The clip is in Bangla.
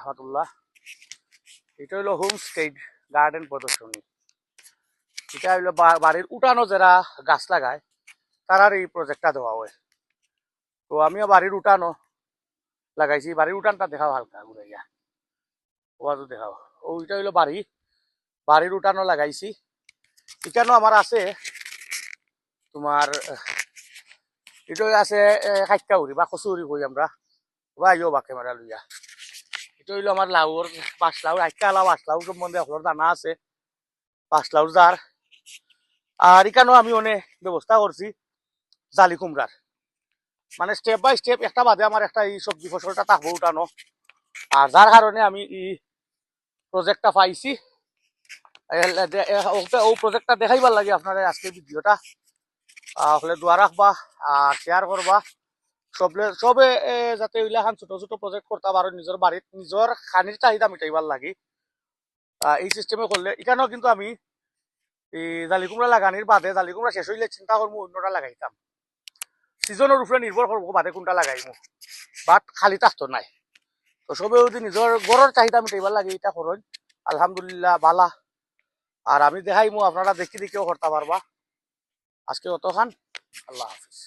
রহমতুল্লাহ। এটা হইলো হোম স্টেট গার্ডেন প্রদর্শনী। এটা হইলো বাড়ির উঠানো যারা গাছ লাগায় তারার এই প্রজেক্টটা দেওয়া হয়। তো আমিও বাড়ির উঠানো লাগাইছি, বাড়ির উঠানটা দেখাও হালকা ঘুরাইয়া, ওয়াজও দেখাও। ওইটা হইলো বাড়ির উঠানো লাগাইছি। এখানেও আমার আছে তোমার এটা আছে কাইকাউরি বা কচুরি কই আমরা, বা আইও বা ক্যামেরা লইয়া। এটা হইলো আমার লাউর পাঁচ লাউ, আইকা লাউ পাঁচ লাউ সম্বন্ধে আপনার জানা আছে, পাঁচ লাউর জার। আর এখানেও আমি অনেক ব্যবস্থা করছি জালি কুমড়ার, মানে স্টেপ বাই স্টেপ একটা বাদে আমার একটা এই সবজি ফসলটা থাকবো উঠানো। আর যার কারণে আমি এই প্রজেক্টটা পাইছি, ও প্রজেক্টটা দেখাইবার লাগে আপনারা আজকের ভিডিওটা হলে দোয়া রাখবা আর শেয়ার করবা সবে যাতে ওইলাখান ছোট ছোট প্রজেক্ট করতে পারো নিজের বাড়ির নিজের খানির চাহিদা মিটাইবার লাগে। এই সিস্টেমে করলে এখানেও কিন্তু আমি এই জালি কুমড়া লাগানির বাদে জালি কুমড়া শেষ হইলে চিন্তা করবো অন্যটা লাগাইতাম, সিজনের উপরে নির্ভর করবো বাদে কোনটা লাগাইমু, বাট খালি থাকতো নাই। তো সবে যদি নিজের গড়ের চাহিদা মিটাইবার লাগে এটা করেন, আলহামদুলিল্লাহ বালা। আর আমি দেখাইমু আপনারা দেখি দেখেও করতে পারবা। আজকে অতখান, আল্লাহ হাফিজ।